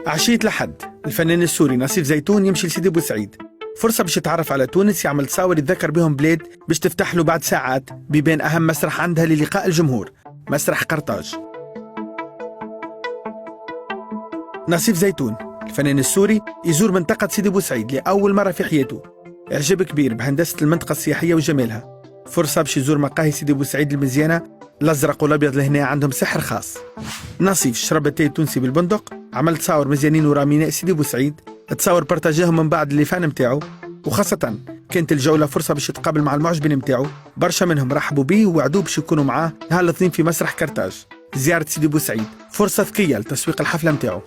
عشية لحد الفنان السوري نصيف زيتون يمشي لسيدي بوسعيد، فرصة باش يتعرف على تونس، يعمل تصاور يتذكر بهم بلاد باش تفتح له بعد ساعات بيبان أهم مسرح عندها للقاء الجمهور، مسرح قرطاج. نصيف زيتون الفنان السوري يزور منطقة سيدي بوسعيد لأول مرة في حياته، إعجاب كبير بهندسة المنطقة السياحية وجمالها، فرصة باش يزور مقاهي سيدي بوسعيد المزيانة، الأزرق والأبيض لهنا عندهم سحر خاص. نصيف شرب التاي التونسي بالبندق، عمل تصاور مزيانين وراميناء سيدي بوسعيد، تصاور بارتاجاهم من بعد اللي فان متاعو، وخاصة كانت الجولة فرصة باش يتقابل مع المعجبين متاعو، برشا منهم رحبوا بيه ووعدوه باش يكونوا معاه نهار الاثنين في مسرح كرتاج. زيارة سيدي بوسعيد فرصة ذكية لتسويق الحفلة متاعو.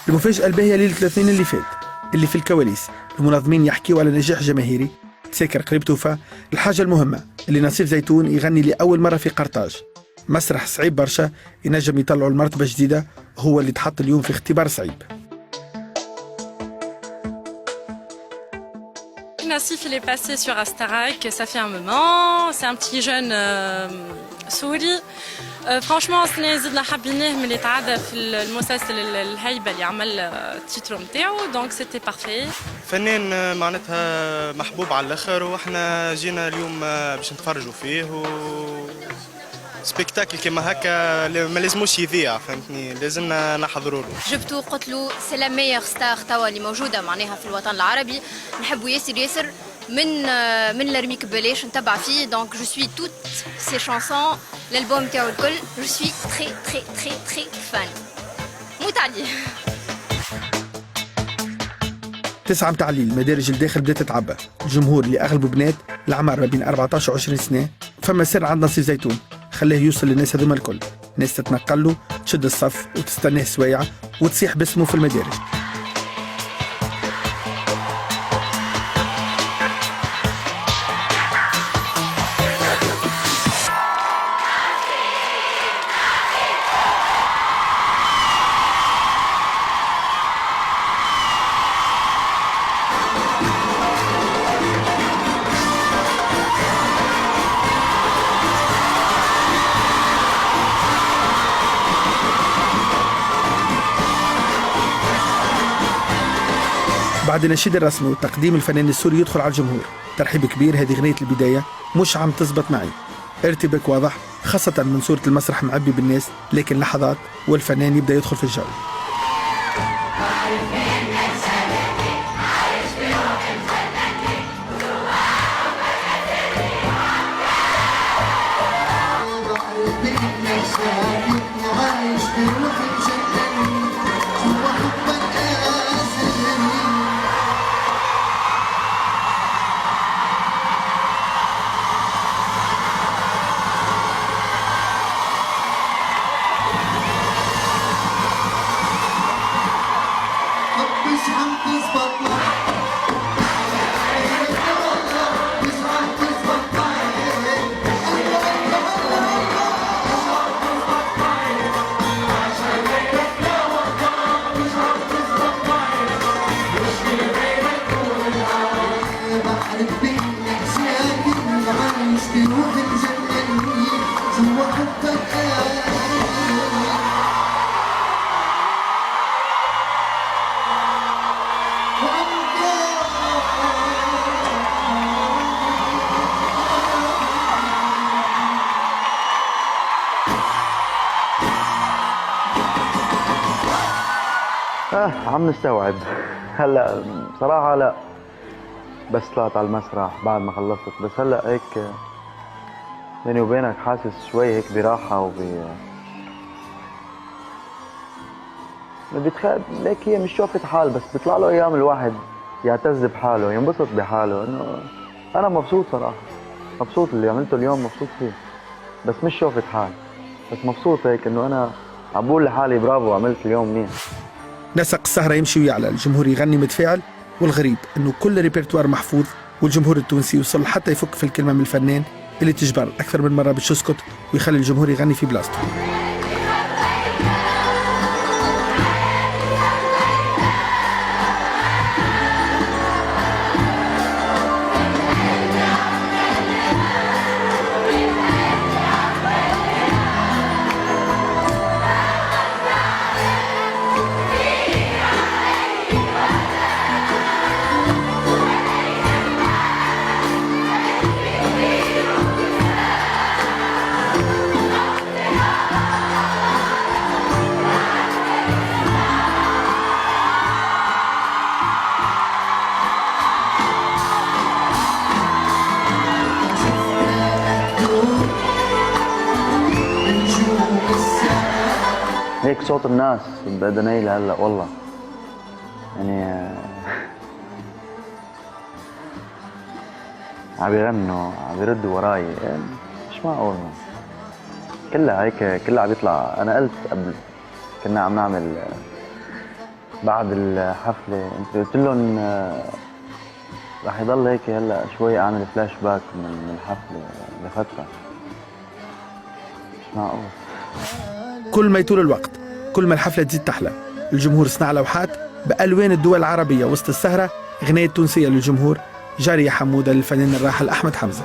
المفاجأة الباهية ليلة الاثنين اللي فات اللي في الكواليس، المنظمين يحكيوا على نجاح جماهيري، تساكر قريب توفى. الحاجة المهمة اللي نصيف زيتون يغني لأول مرة في قرطاج، مسرح صعيب برشا، ينجم يطلعوا المرتبة جديدة، هو اللي تحط اليوم في اختبار صعيب. Nassif, il est passé sur Astarac, ça fait un moment. C'est un petit jeune سوري. franchement السنة زدنا حابينه من اللي تعدى في المسلسل الهيبة اللي عمل التيترو نتاعو، دونك سيتي بارفي. فنان معناتها محبوب على الاخر، واحنا جينا اليوم باش نتفرجوا فيه و سبيكتاكل كيما هكا ما لازموش يذيع، فهمتني، لازمنا نحضروا له. جبتو قلت له سي لا ميور ستار توا اللي موجوده معناها في الوطن العربي، نحبوا ياسر من لرميك ببلاش نتبع فيه، دونك جو سوي توت سي شانسون الالبوم تاعو الكل، جو سوي تري تري تري تري فان. موت عليه. 9 متاع الليل مدارج الداخل بدات تتعبى، الجمهور اللي اغلبه بنات العمر ما بين 14 و 20 سنه، فما سر عند نصيف زيتون خلاه يوصل للناس هذوما الكل، ناس تتنقل له تشد الصف وتستناه سوايع وتصيح باسمه في المدارج. بعد النشيد الرسمي وتقديم الفنان السوري يدخل على الجمهور، ترحيب كبير. هذه غنية البداية مش عم تزبط معي، ارتباك واضح خاصة من صورة المسرح معبي بالناس، لكن لحظات والفنان يبدأ يدخل في الجو. عم نستوعب هلا بصراحة. لا بس طلعت على المسرح بعد ما خلصت، بس هلا هيك بيني وبينك حاسس شوي هيك براحة ليك هي مش شوفة حال، بس بيطلع له ايام الواحد يعتز بحاله ينبسط بحاله. انه انا مبسوط صراحة، مبسوط اللي عملته اليوم، مبسوط فيه، بس مش شوفة حال، بس مبسوط هيك انه انا عم بقول لحالي برافو عملت اليوم منيح. نسق السهرة يمشي ويعلى، الجمهور يغني متفاعل، والغريب إنه كل ريبرتوار محفوظ، والجمهور التونسي يوصل حتى يفك في الكلمة من الفنان اللي تجبر أكثر من مرة باش يسكت ويخلي الجمهور يغني في بلاصته. هيك صوت الناس بأدنيل هلا والله يعني عم يغنوا عم يردوا وراي يعني مش معقول كلها هيك كلها عم يطلع. انا قلت قبل كنا عم نعمل بعد الحفله انت قلت لهم رح يضل هيك هلا شوي اعمل فلاش باك من الحفله لفتره مش معقول. كل ما يطول الوقت كل ما الحفلة تزيد تحلى. الجمهور صنع لوحات بألوان الدول العربية وسط السهرة. غنية تونسية للجمهور، جارية حمودة للفنان الراحل أحمد حمزة.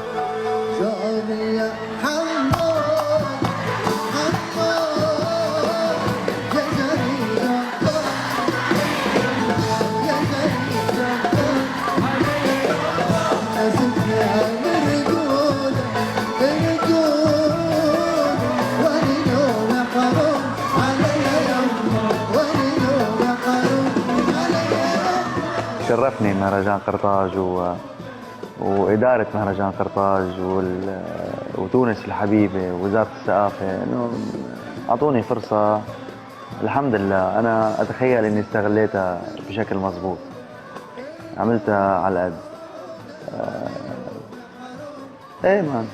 شرفني مهرجان قرطاج وإدارة مهرجان قرطاج وتونس الحبيبة ووزارة الثقافة إنه أعطوني فرصة. الحمد لله أنا أتخيل إني استغليتها بشكل مضبوط، عملتها على قد. إيه مان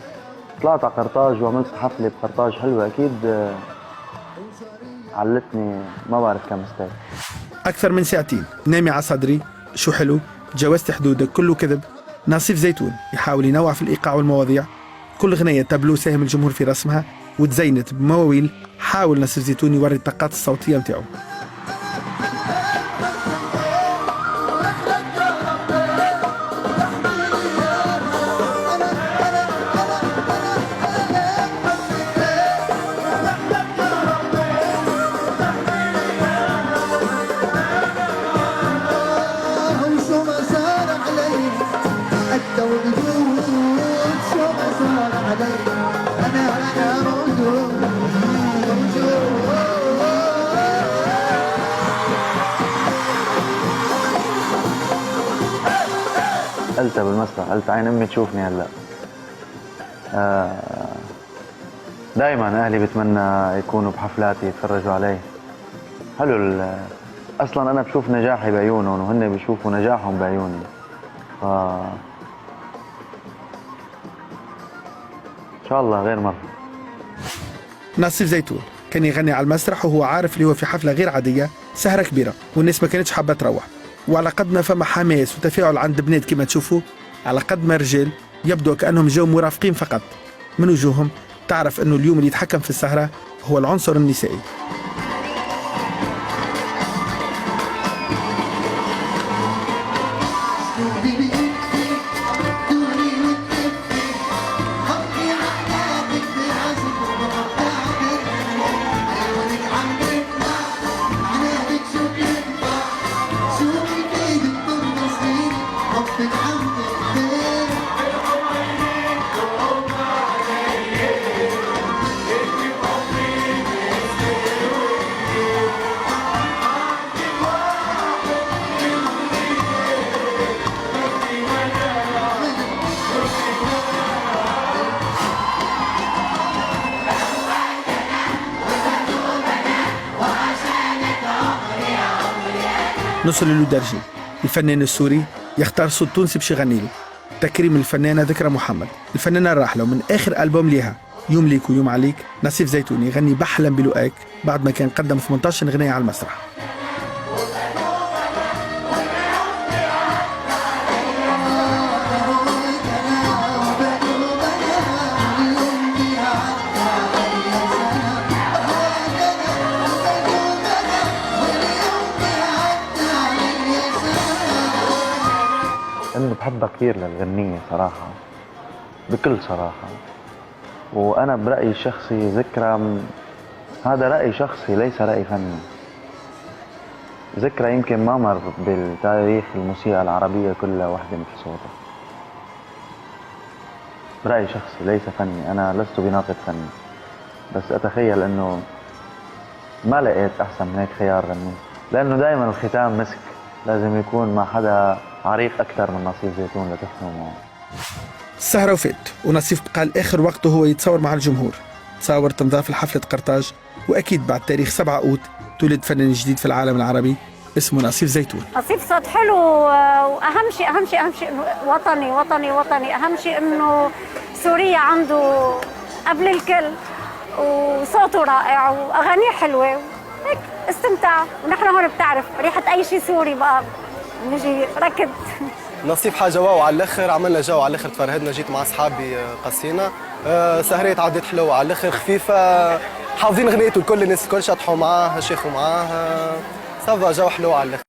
طلعت على قرطاج وعملت حفلة بقرطاج حلوة أكيد علتني ما بعرف كم استاذ. أكثر من ساعتين نامي على صدري، شو حلو، تجاوزت حدودك، كله كذب. ناصف زيتون يحاول ينوع في الإيقاع والمواضيع. كل غنية تابلو ساهم الجمهور في رسمها وتزينت بمواويل. حاول ناصف زيتون يوري الطاقات الصوتية متاعه. قلتها بالمسرح، قلت عين امي تشوفني هلا. دائما اهلي بتمنى يكونوا بحفلاتي يتفرجوا علي. حلو اصلا انا بشوف نجاحي بعيونهم وهن بيشوفوا نجاحهم بعيوني. ان شاء الله غير مره. ناصف زيتون كان يغني على المسرح وهو عارف اللي هو في حفلة غير عادية، سهرة كبيرة والناس ما كانتش حابة تروح. وعلى قد ما فما حماس وتفاعل عند بنات كما تشوفوا، على قد ما رجال يبدو كأنهم جو مرافقين فقط. من وجوههم تعرف أنه اليوم اللي يتحكم في السهرة هو العنصر النسائي. نوصل للودرجي، الفنان السوري يختار صوت تونسي باش يغني له. تكريم الفنانة ذكرى محمد، الفنانة الراحلة، ومن آخر ألبوم ليها يوم ليك ويوم عليك. ناصف زيتون يغني بحلم بلقاك بعد ما كان قدم 18 غنية على المسرح. بحبها كثير للغنية صراحة، بكل صراحة. وأنا برأيي الشخصي ذكرى، هذا رأي شخصي ليس رأي فني. ذكرى يمكن ما مر بالتاريخ الموسيقى العربية كلها وحدة مثل صوتها. برأي شخصي ليس فني، أنا لست بناقد فني، بس أتخيل أنه ما لقيت أحسن من هيك خيار غني، لأنه دائما الختام مسك، لازم يكون مع حدا عريق أكثر من نصيف زيتون لتحكمه معه. السهرة وفات ونصيف بقى لآخر وقته هو يتصور مع الجمهور. تصاور تنظاف حفلة قرطاج، وأكيد بعد تاريخ 7 أوت تولد فنان جديد في العالم العربي اسمه نصيف زيتون. نصيف صوت حلو، وأهم شيء إنه وطني وطني وطني. أهم شيء إنه سوريا عنده قبل الكل، وصوته رائع وأغانيه حلوة، هيك استمتع. ونحن هون بتعرف ريحة أي شيء سوري بقى نجي ركض. نصيف حاجه واو على الاخر، عملنا جو على الاخر، تفرهدنا، جيت مع اصحابي قصينا، سهرية عدت حلوه على الاخر، خفيفه، حافظين اغنيته، الكل الناس الكل شطحوا معاه، شيخوا معاه، صافا جو حلو على الاخر.